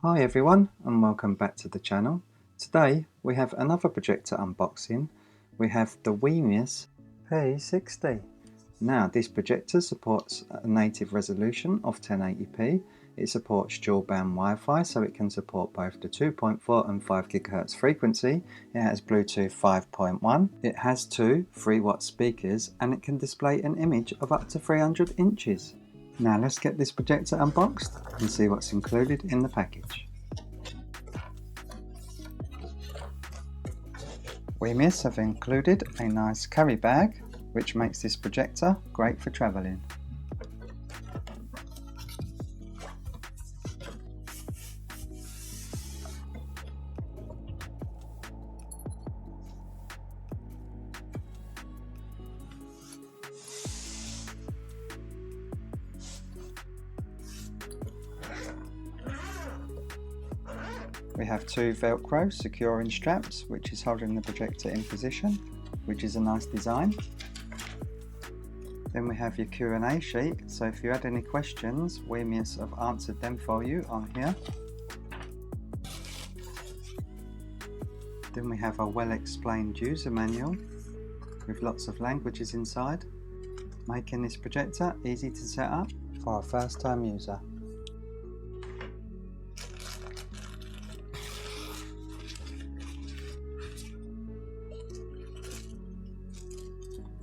Hi everyone and welcome back to the channel. Today we have another projector unboxing. We have the Wimius P60. Now this projector supports a native resolution of 1080p. It supports dual band Wi-Fi, so it can support both the 2.4 and 5 GHz frequency. It has Bluetooth 5.1. It has two 3-watt speakers and it can display an image of up to 300 inches. Now let's get this projector unboxed and see what's included in the package. Wimius have included a nice carry bag, which makes this projector great for travelling. We have two Velcro securing straps, which is holding the projector in position, which is a nice design. Then we have your Q&A sheet, so if you had any questions, Wimius have answered them for you on here. Then we have a well-explained user manual with lots of languages inside, making this projector easy to set up for a first-time user.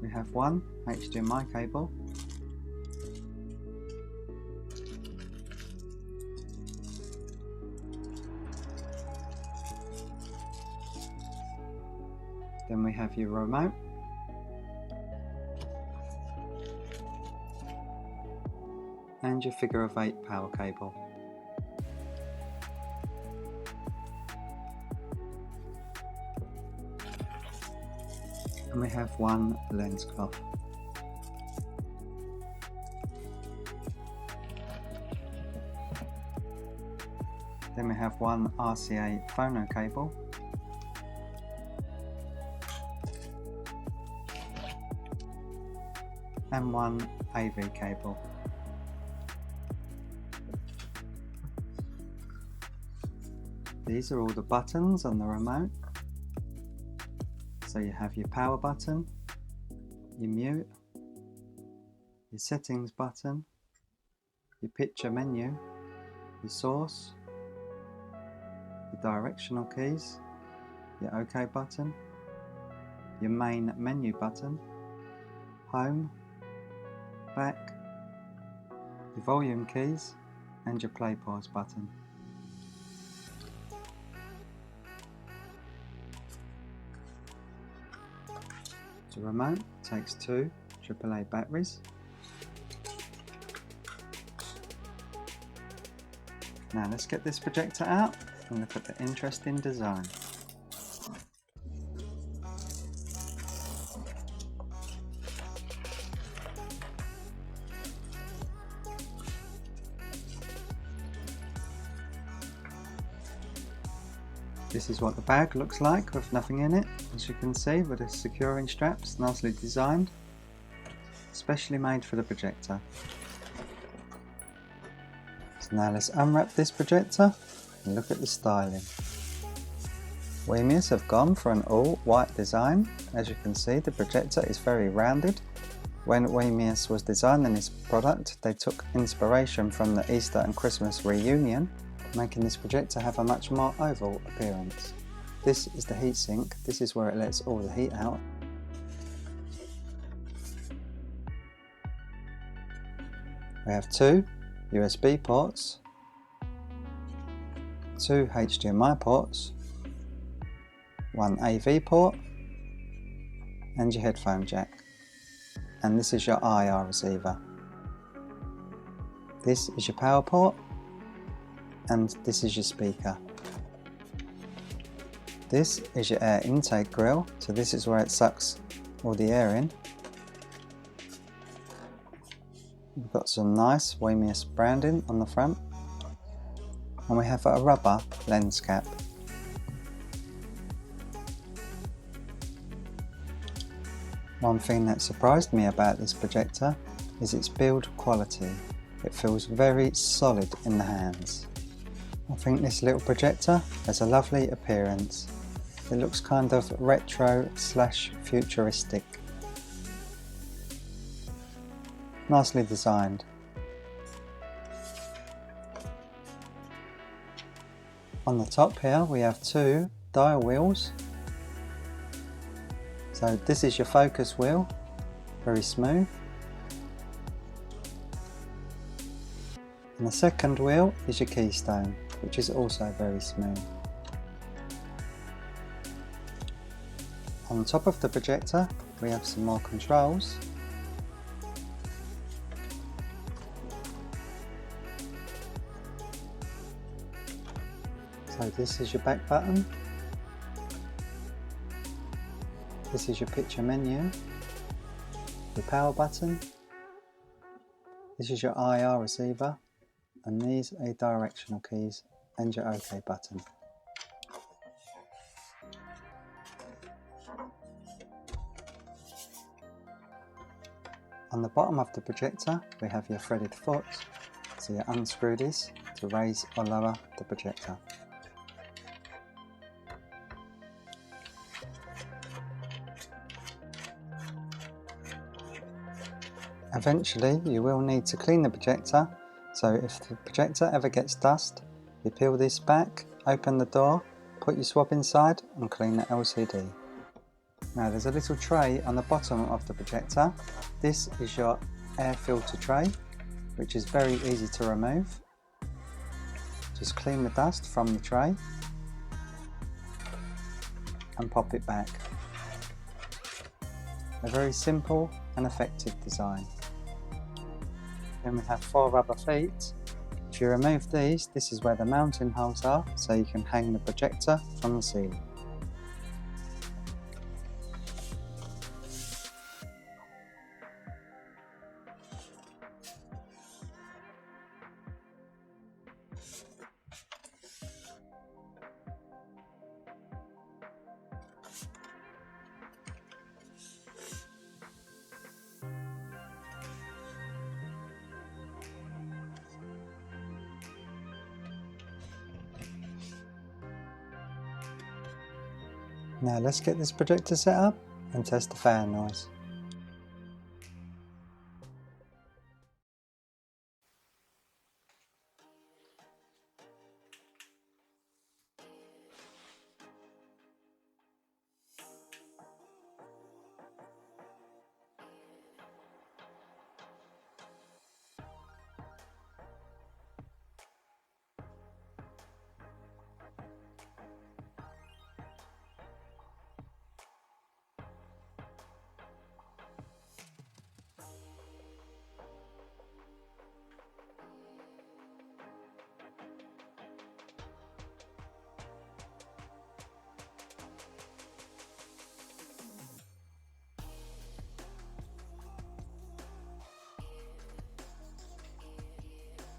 We have one HDMI cable, then we have your remote, and your figure of 8 power cable. And we have one lens cloth. Then we have one RCA phono cable. And one AV cable. These are all the buttons on the remote. So you have your power button, your mute, your settings button, your picture menu, your source, your directional keys, your OK button, your main menu button, home, back, your volume keys, and your play pause button. The remote takes two AAA batteries. Now let's get this projector out and look at the interesting design. This is what the bag looks like with nothing in it, as you can see, with the securing straps nicely designed, specially made for the projector. So now let's unwrap this projector and look at the styling. Wimius have gone for an all white design. As you can see, the projector is very rounded. When Wimius was designing this product, they took inspiration from the Easter and Christmas reunion, making this projector have a much more oval appearance. This is the heatsink. This is where it lets all the heat out. We have two USB ports, two HDMI ports, one AV port, and your headphone jack. And this is your IR receiver. This is your power port, and this is your speaker. This is your air intake grill, so this is where it sucks all the air in. We've got some nice Wimius branding on the front, and we have a rubber lens cap. One thing that surprised me about this projector is its build quality. It feels very solid in the hands. I think this little projector has a lovely appearance. It looks kind of retro / futuristic. Nicely designed. On the top here we have two dial wheels. So this is your focus wheel, very smooth. And the second wheel is your keystone, which is also very smooth. On top of the projector we have some more controls. So this is your back button, this is your picture menu, your power button, this is your IR receiver, and these are your directional keys and your OK button. On the bottom of the projector we have your threaded foot, so you unscrew this to raise or lower the projector. Eventually you will need to clean the projector, so if the projector ever gets dust, you peel this back, open the door, put your swab inside and clean the LCD. Now there's a little tray on the bottom of the projector. This is your air filter tray, which is very easy to remove. Just clean the dust from the tray and pop it back. A very simple and effective design. Then we have 4 rubber feet. If you remove these, this is where the mounting holes are, so you can hang the projector from the ceiling. Now let's get this projector set up and test the fan noise.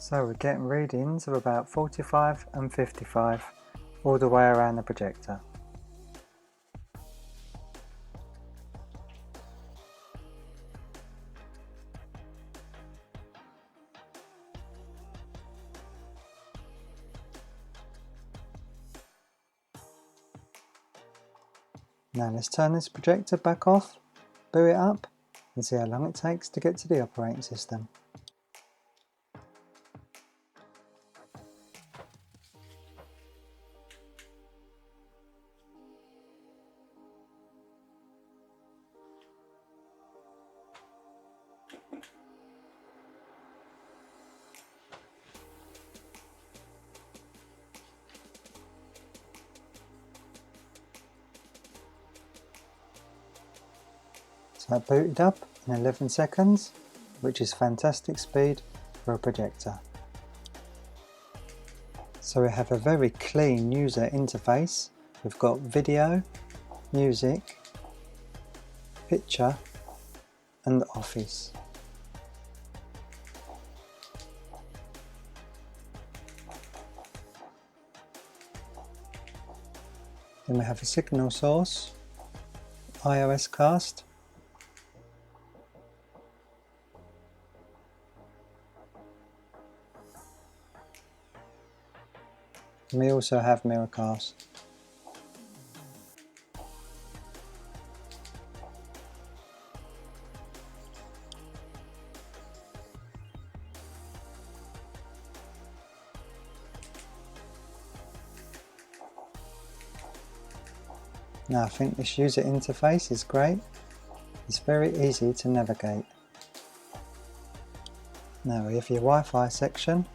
So we're getting readings of about 45 and 55 all the way around the projector. Now let's turn this projector back off, boot it up and see how long it takes to get to the operating system. So that booted up in 11 seconds, which is fantastic speed for a projector. So we have a very clean user interface. We've got video, music, picture and office. Then we have a signal source, iOS cast, And we also have mirror cast. Now I think this user interface is great. It's very easy to navigate. Now we have your Wi-Fi section.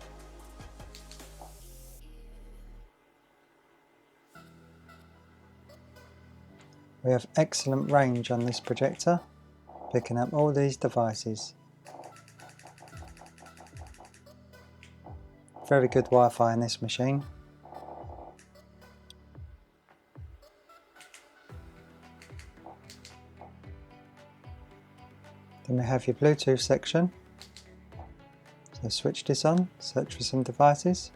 We have excellent range on this projector, picking up all these devices. Very good Wi-Fi in this machine. Then we have your Bluetooth section. So switch this on, search for some devices.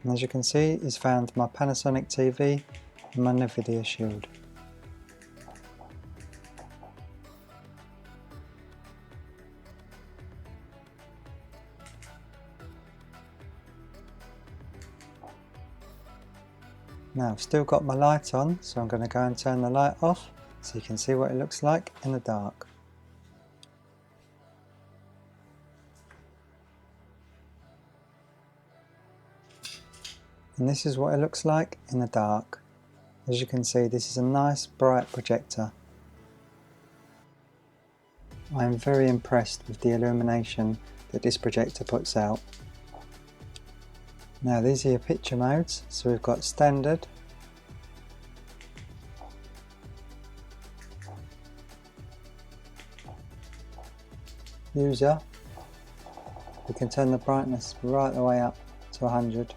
And as you can see, it's found my Panasonic TV and my Nvidia Shield. Now I've still got my light on, so I'm going to go and turn the light off so you can see what it looks like in the dark. And this is what it looks like in the dark. As you can see, this is a nice bright projector. I am very impressed with the illumination that this projector puts out. Now these are your picture modes. So we've got standard, user. We can turn the brightness right the way up to 100.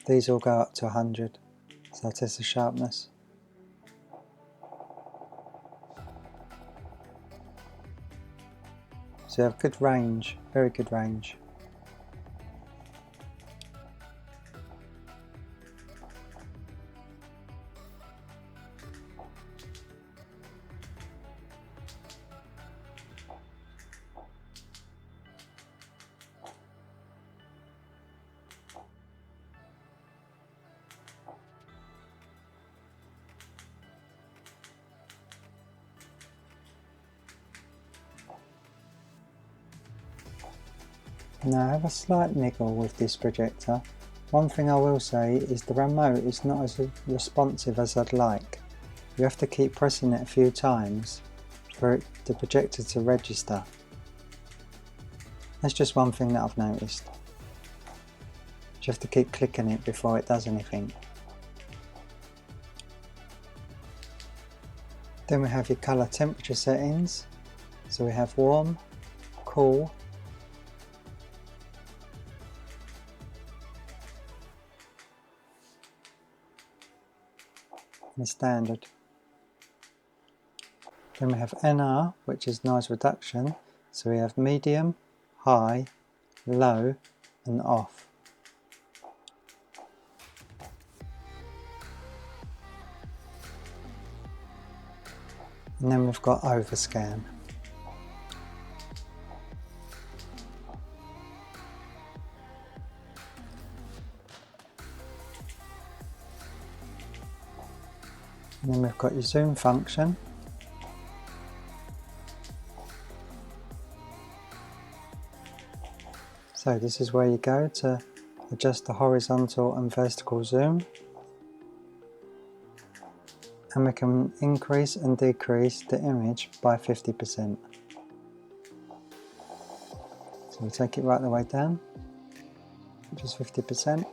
These all go up to 100, so that is the sharpness. So you have good range, very good range. Now I have a slight niggle with this projector. One thing I will say is the remote is not as responsive as I'd like. You have to keep pressing it a few times for the projector to register. That's just one thing that I've noticed. You have to keep clicking it before it does anything. Then we have your colour temperature settings. So we have warm, cool, and standard. Then we have NR, which is noise reduction. So we have medium, high, low and off. And then we've got overscan. And then we've got your zoom function. So this is where you go to adjust the horizontal and vertical zoom. And we can increase and decrease the image by 50%. So we take it right the way down, which is 50%.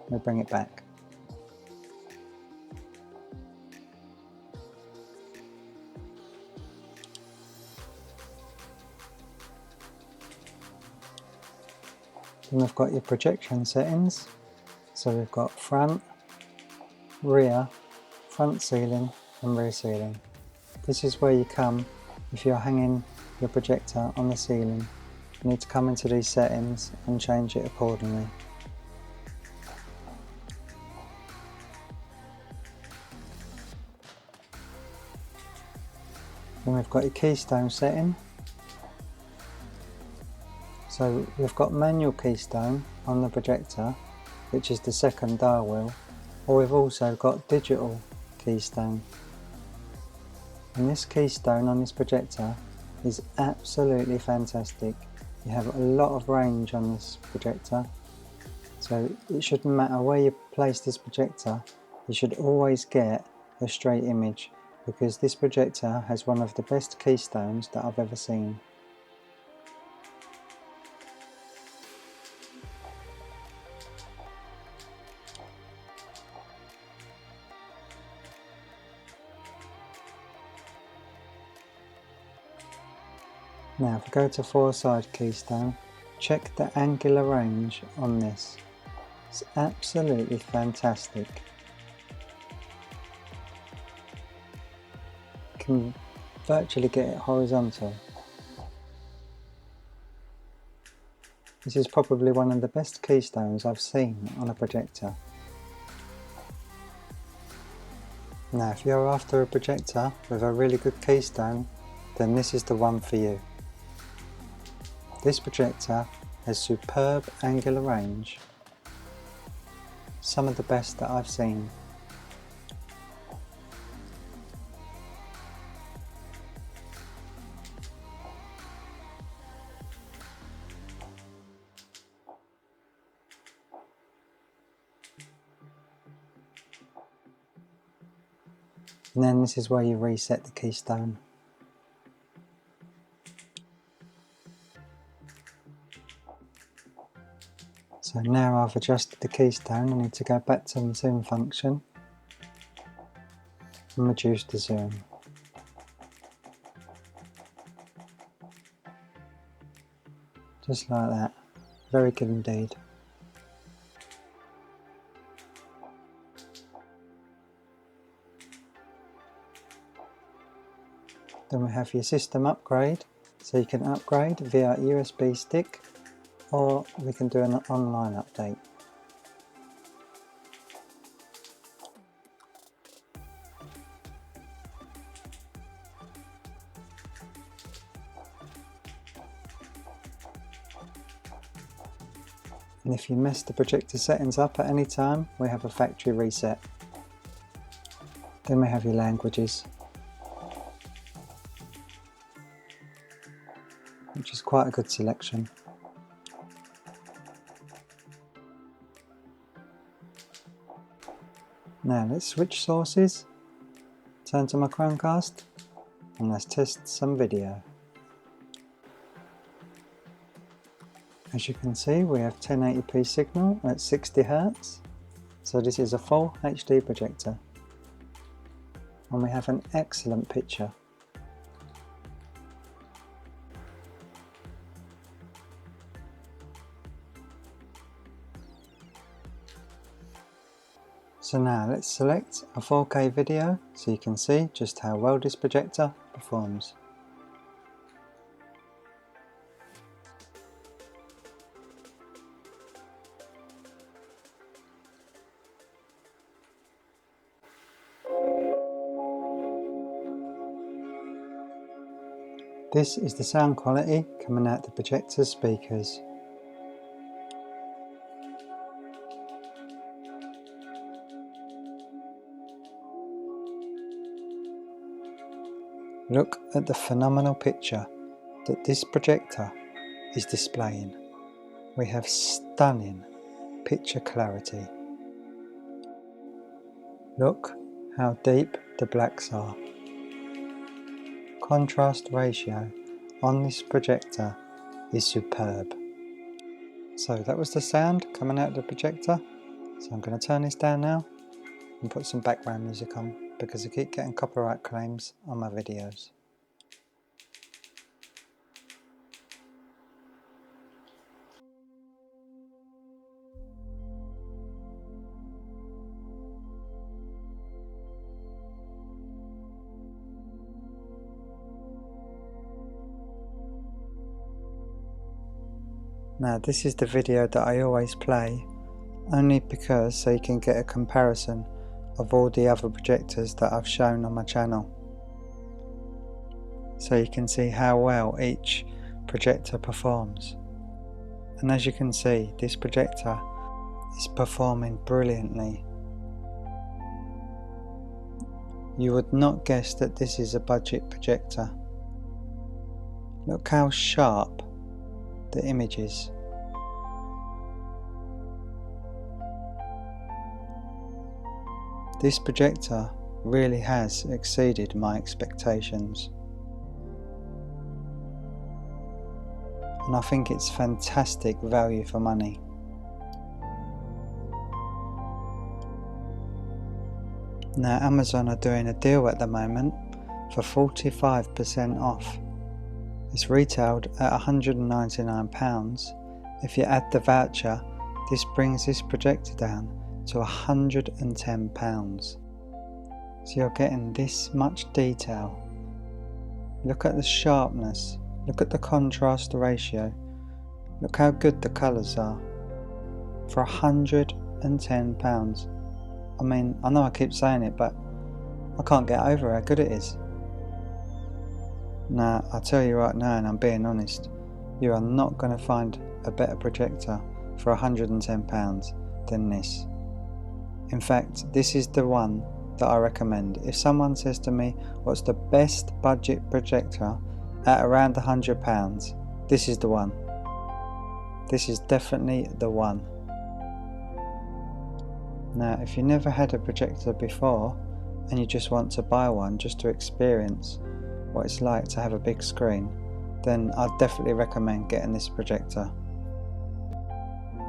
We bring it back. Then we've got your projection settings. So we've got front, rear, front ceiling and rear ceiling. This is where you come if you're hanging your projector on the ceiling. you need to come into these settings and change it accordingly. Then we've got your Keystone setting. So we've got manual Keystone on the projector, which is the second dial wheel, or we've also got digital Keystone. And this Keystone on this projector is absolutely fantastic. You have a lot of range on this projector, so it shouldn't matter where you place this projector, you should always get a straight image, because this projector has one of the best Keystones that I've ever seen. Now if we go to 4-side Keystone, check the angular range on this. It's absolutely fantastic. You can virtually get it horizontal. This is probably one of the best Keystones I've seen on a projector. Now if you're after a projector with a really good Keystone, then this is the one for you. This projector has superb angular range, some of the best that I've seen. And then this is where you reset the Keystone. So now I've adjusted the Keystone, I need to go back to the zoom function and reduce the zoom. Just like that. Very good indeed. Then we have your system upgrade, so you can upgrade via USB stick, or we can do an online update. And if you mess the projector settings up at any time, we have a factory reset. Then we have your languages, which is quite a good selection. Now let's switch sources, turn to my Chromecast, and let's test some video. As you can see, we have 1080p signal at 60 Hz, so this is a full HD projector. And we have an excellent picture. So now let's select a 4K video so you can see just how well this projector performs. This is the sound quality coming out the projector's speakers. Look at the phenomenal picture that this projector is displaying. We have stunning picture clarity. Look how deep the blacks are. Contrast ratio on this projector is superb. So that was the sound coming out of the projector. So I'm going to turn this down now and put some background music on, because I keep getting copyright claims on my videos. Now this is the video that I always play, only because so you can get a comparison of all the other projectors that I've shown on my channel, so you can see how well each projector performs. And as you can see, this projector is performing brilliantly. You would not guess that this is a budget projector. Look how sharp the image is. This projector really has exceeded my expectations, and I think it's fantastic value for money. Now Amazon are doing a deal at the moment for 45% off. It's retailed at £199. If you add the voucher, this brings this projector down to £110. So you're getting this much detail. Look at the sharpness, look at the contrast ratio, look how good the colours are for £110. I mean, I know I keep saying it, but I can't get over how good it is. Now, I'll tell you right now, and I'm being honest, you are not going to find a better projector for £110 than this. In fact, this is the one that I recommend. If someone says to me, what's the best budget projector at around £100, this is the one. This is definitely the one. Now, if you never had a projector before and you just want to buy one just to experience what it's like to have a big screen, then I'd definitely recommend getting this projector,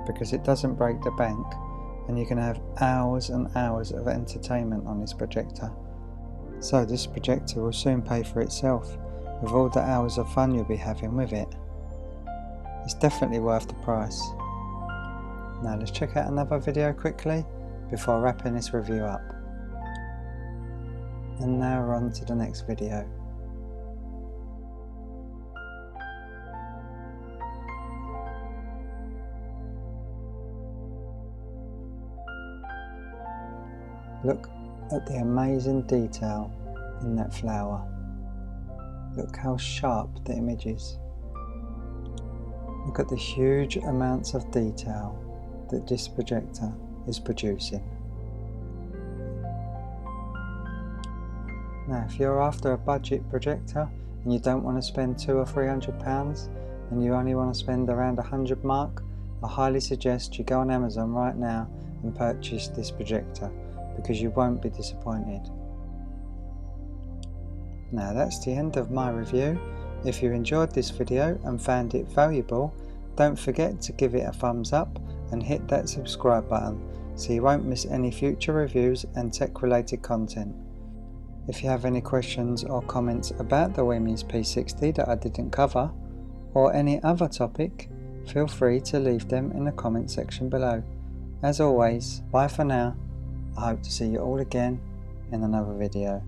because it doesn't break the bank and you can have hours and hours of entertainment on this projector. So this projector will soon pay for itself with all the hours of fun you'll be having with it. It's definitely worth the price. Now let's check out another video quickly before wrapping this review up. And now we're on to the next video. Look at the amazing detail in that flower. Look how sharp the image is. Look at the huge amounts of detail that this projector is producing. Now, if you're after a budget projector and you don't want to spend £200 or £300 and you only want to spend around £100 mark, I highly suggest you go on Amazon right now and purchase this projector, because you won't be disappointed. Now that's the end of my review. If you enjoyed this video and found it valuable, don't forget to give it a thumbs up and hit that subscribe button so you won't miss any future reviews and tech related content. If you have any questions or comments about the Wimius P60 that I didn't cover, or any other topic, feel free to leave them in the comment section below. As always, bye for now. I hope to see you all again in another video.